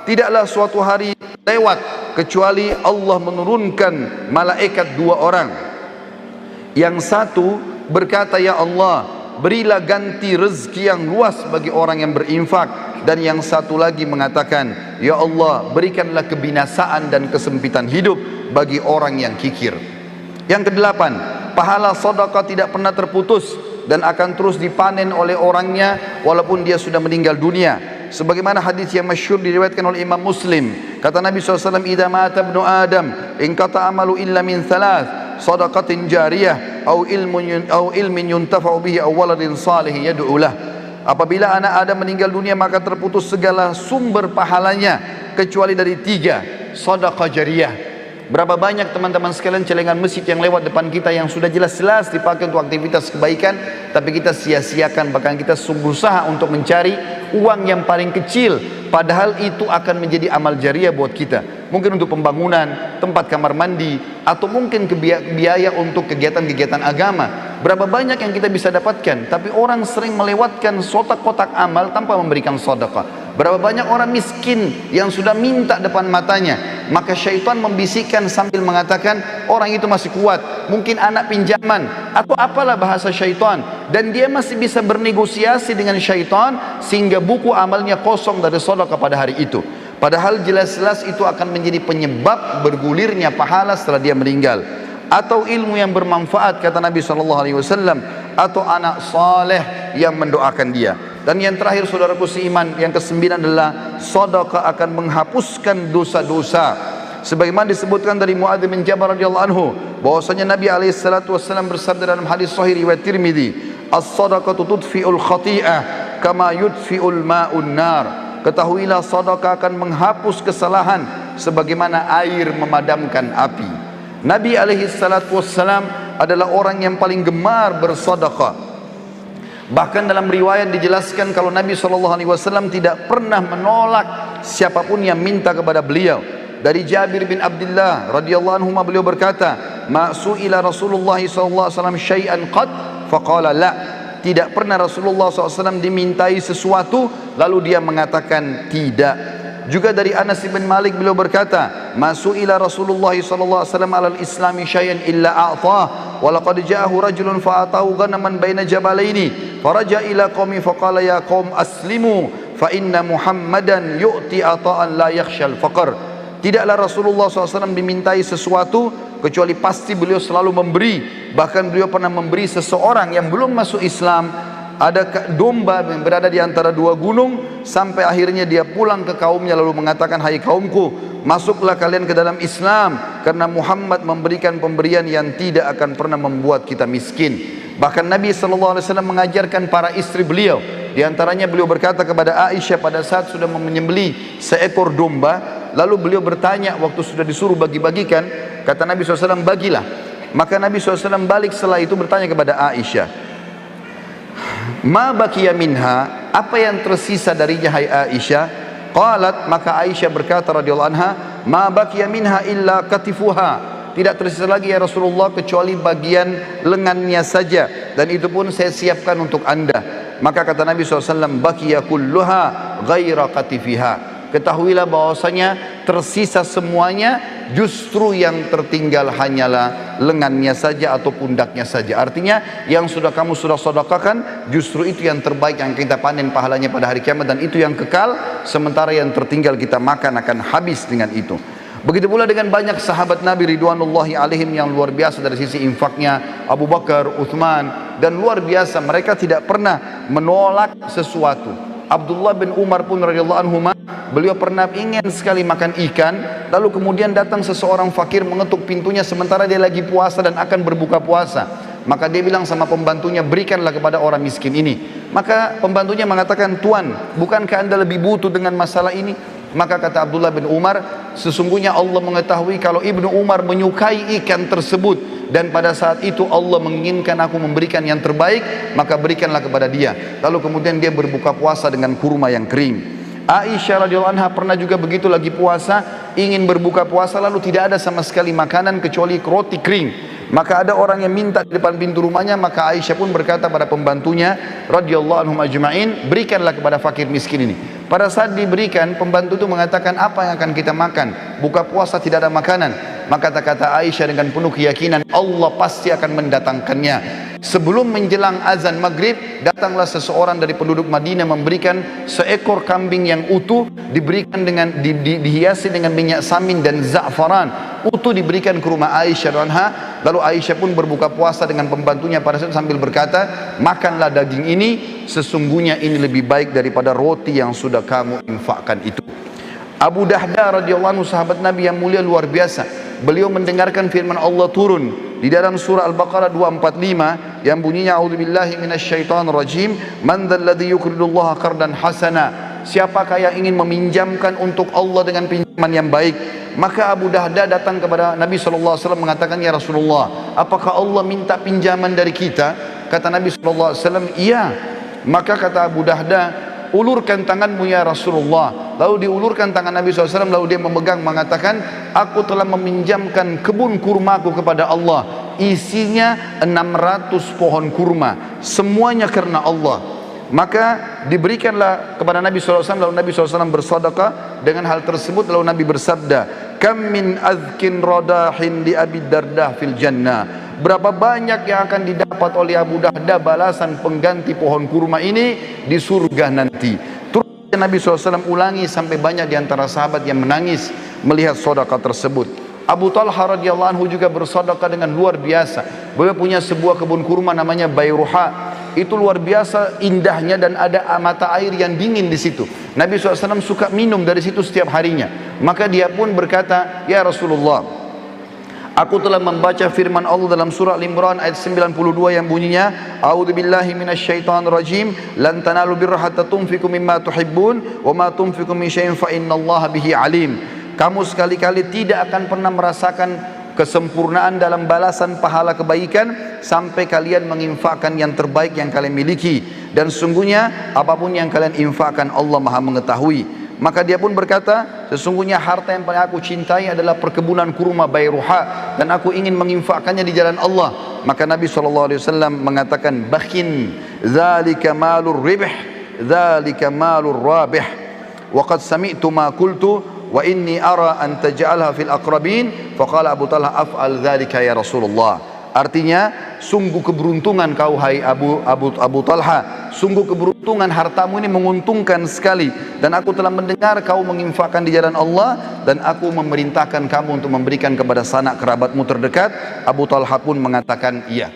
tidaklah suatu hari lewat kecuali Allah menurunkan malaikat dua orang. Yang satu berkata, ya Allah, berilah ganti rezeki yang luas bagi orang yang berinfak. Dan yang satu lagi mengatakan, ya Allah, berikanlah kebinasaan dan kesempitan hidup bagi orang yang kikir. Yang kedelapan, pahala sedekah tidak pernah terputus dan akan terus dipanen oleh orangnya walaupun dia sudah meninggal dunia. Sebagaimana hadis yang masyhur diriwayatkan oleh Imam Muslim, kata Nabi SAW, idza mata ibnu Adam inqata amalu illa min thalath, sadaqatin jariyah au ilmin yuntafa'u bihi aw waladin salih yad'u lah. Apabila anak Adam meninggal dunia maka terputus segala sumber pahalanya kecuali dari tiga, sedekah jariyah. Berapa banyak teman-teman sekalian celengan masjid yang lewat depan kita yang sudah jelas-jelas dipakai untuk aktivitas kebaikan, tapi kita sia-siakan, bahkan kita berusaha untuk mencari uang yang paling kecil, padahal itu akan menjadi amal jariah buat kita. Mungkin untuk pembangunan tempat kamar mandi, atau mungkin biaya untuk kegiatan-kegiatan agama. Berapa banyak yang kita bisa dapatkan, tapi orang sering melewatkan kotak-kotak amal tanpa memberikan sedekah. Berapa banyak orang miskin yang sudah minta depan matanya, maka syaitan membisikkan sambil mengatakan orang itu masih kuat, mungkin anak pinjaman atau apalah bahasa syaitan, dan dia masih bisa bernegosiasi dengan syaitan sehingga buku amalnya kosong dari sedekah pada hari itu. Padahal jelas-jelas itu akan menjadi penyebab bergulirnya pahala setelah dia meninggal. Atau ilmu yang bermanfaat, kata Nabi SAW, atau anak saleh yang mendoakan dia. Dan yang terakhir saudaraku seiman, yang kesembilan adalah sedekah akan menghapuskan dosa-dosa. Sebagaimana disebutkan dari Muadz bin Jabal radhiyallahu anhu, bahwasanya Nabi SAW bersabda dalam hadis sahih riwayat Tirmidzi, as-sadaqatu tudfi'ul khati'ah kama yudfi'ul ma'un nar. Ketahuilah sedekah akan menghapus kesalahan sebagaimana air memadamkan api. Nabi SAW adalah orang yang paling gemar bersedekah. Bahkan dalam riwayat dijelaskan kalau Nabi SAW tidak pernah menolak siapapun yang minta kepada beliau. Dari Jabir bin Abdullah radhiyallahu anhu beliau berkata, ma su'ila Rasulullah SAW syai'an qad faqala la. Tidak pernah Rasulullah SAW dimintai sesuatu lalu dia mengatakan tidak. Juga dari Anas bin Malik beliau berkata, ma su'ila Rasulullah SAW alal islami syai'an illa a'tah, wa laqad ja'ahu rajulun fa'atahu ghanaman baina jabalaini faraja ila qaumi faqala ya qaum aslimu fa inna Muhammadan yu'ti ata'an la yakhshal faqr. Tidaklah Rasulullah SAW dimintai sesuatu kecuali pasti beliau selalu memberi. Bahkan beliau pernah memberi seseorang yang belum masuk Islam, ada domba yang berada di antara dua gunung, sampai akhirnya dia pulang ke kaumnya lalu mengatakan, hai kaumku, masuklah kalian ke dalam Islam karena Muhammad memberikan pemberian yang tidak akan pernah membuat kita miskin. Bahkan Nabi SAW mengajarkan para istri beliau, di antaranya beliau berkata kepada Aisyah pada saat sudah menyembelih seekor domba, lalu beliau bertanya waktu sudah disuruh bagi-bagikan, kata Nabi SAW, bagilah. Maka Nabi SAW balik setelah itu bertanya kepada Aisyah, ma baqiya minha, apa yang tersisa darinya hai Aisyah? Qalat, maka Aisyah berkata radhiyallahu anha, ma baqiya minha illa katifuha. Tidak tersisa lagi ya Rasulullah kecuali bagian lengannya saja, dan itu pun saya siapkan untuk anda. Maka kata Nabi SAW, baqiya kulluha ghaira katifiha. Ketahuilah bahwasanya tersisa semuanya, justru yang tertinggal hanyalah lengannya saja atau pundaknya saja. Artinya yang sudah kamu sedekahkan, justru itu yang terbaik yang kita panen pahalanya pada hari kiamat, dan itu yang kekal, sementara yang tertinggal kita makan akan habis dengan itu. Begitu pula dengan banyak sahabat Nabi ridwanullahi alaihim yang luar biasa dari sisi infaknya, Abu Bakar, Uthman, dan luar biasa, mereka tidak pernah menolak sesuatu. Abdullah bin Umar pun radhiyallahu anhu, beliau pernah ingin sekali makan ikan, lalu kemudian datang seseorang fakir mengetuk pintunya sementara dia lagi puasa dan akan berbuka puasa. Maka dia bilang sama pembantunya, berikanlah kepada orang miskin ini. Maka pembantunya mengatakan, tuan, bukankah anda lebih butuh dengan masalah ini? Maka kata Abdullah bin Umar, sesungguhnya Allah mengetahui kalau Ibnu Umar menyukai ikan tersebut, dan pada saat itu Allah menginginkan aku memberikan yang terbaik, maka berikanlah kepada dia. Lalu kemudian dia berbuka puasa dengan kurma yang kering. Aisyah radhiyallahu anha pernah juga begitu, lagi puasa, ingin berbuka puasa, lalu tidak ada sama sekali makanan kecuali roti kering. Maka ada orang yang minta di depan pintu rumahnya, maka Aisyah pun berkata pada pembantunya radhiyallahu anhum ajma'in, berikanlah kepada fakir miskin ini. Pada saat diberikan, pembantu itu mengatakan, apa yang akan kita makan? Buka puasa tidak ada makanan. Maka kata Aisyah dengan penuh keyakinan, Allah pasti akan mendatangkannya. Sebelum menjelang azan maghrib, datanglah seseorang dari penduduk Madinah memberikan seekor kambing yang utuh, diberikan dengan dihiasi dengan minyak samin dan za'faran, utuh diberikan ke rumah Aisyah anha. Lalu Aisyah pun berbuka puasa dengan pembantunya pada saat sambil berkata, makanlah daging ini, sesungguhnya ini lebih baik daripada roti yang sudah kamu infakkan itu. Abu Dahda radhiyallahu anhu, sahabat Nabi yang mulia luar biasa, beliau mendengarkan firman Allah turun di dalam surah Al-Baqarah 245 yang bunyinya, a'udzubillahi minasyaitonirrajim, man dzalladzi yuqridullaha qardan hasana, siapakah yang ingin meminjamkan untuk Allah dengan pinjaman yang baik? Maka Abu Dahda datang kepada Nabi SAW mengatakan, ya Rasulullah, apakah Allah minta pinjaman dari kita? Kata Nabi SAW, iya. Maka kata Abu Dahda, ulurkan tanganmu ya Rasulullah. Lalu diulurkan tangan Nabi SAW, lalu dia memegang mengatakan, aku telah meminjamkan kebun kurmaku kepada Allah, isinya 600 pohon kurma, semuanya karena Allah. Maka diberikanlah kepada Nabi SAW, lalu Nabi SAW bersedekah dengan hal tersebut. Lalu Nabi bersabda, kam min azkin radahin li Abi Dardah fil jannah, berapa banyak yang akan didapat oleh Abu Dahda balasan pengganti pohon kurma ini di surga nanti. Terus Nabi SAW ulangi sampai banyak di antara sahabat yang menangis melihat sedekah tersebut. Abu Talha radhiyallahu anhu juga bersedekah dengan luar biasa. Beliau punya sebuah kebun kurma namanya Bayruha. Itu luar biasa indahnya dan ada mata air yang dingin di situ. Nabi SAW suka minum dari situ setiap harinya. Maka dia pun berkata, ya Rasulullah, aku telah membaca firman Allah dalam surah Al-Imran ayat 92 yang bunyinya, a'udzubillahi minasyaitonirrajim, lan tanalu birra hatta tunfiqu mimma tuhibbun wa ma tunfiqu min syai'in fa innallaha bihi alim. Kamu sekali-kali tidak akan pernah merasakan kesempurnaan dalam balasan pahala kebaikan sampai kalian menginfakkan yang terbaik yang kalian miliki, dan sesungguhnya apapun yang kalian infakkan Allah Maha mengetahui. Maka dia pun berkata, sesungguhnya harta yang paling aku cintai adalah perkebunan kurma Bayruha, dan aku ingin menginfakkannya di jalan Allah. Maka Nabi SAW mengatakan, bakhin dzalika malur ribh, dzalika malur rabih, wa qad sami'tu ma qultu wa inni ara an taj'alha fil aqrabin. Faqala Abu Talha, af'al dzalika ya Rasulullah. Artinya, sungguh keberuntungan kau hai Abu Talha, sungguh keberuntungan, hartamu ini menguntungkan sekali, dan aku telah mendengar kau menginfakkan di jalan Allah, dan aku memerintahkan kamu untuk memberikan kepada sanak kerabatmu terdekat. Abu Talha pun mengatakan iya.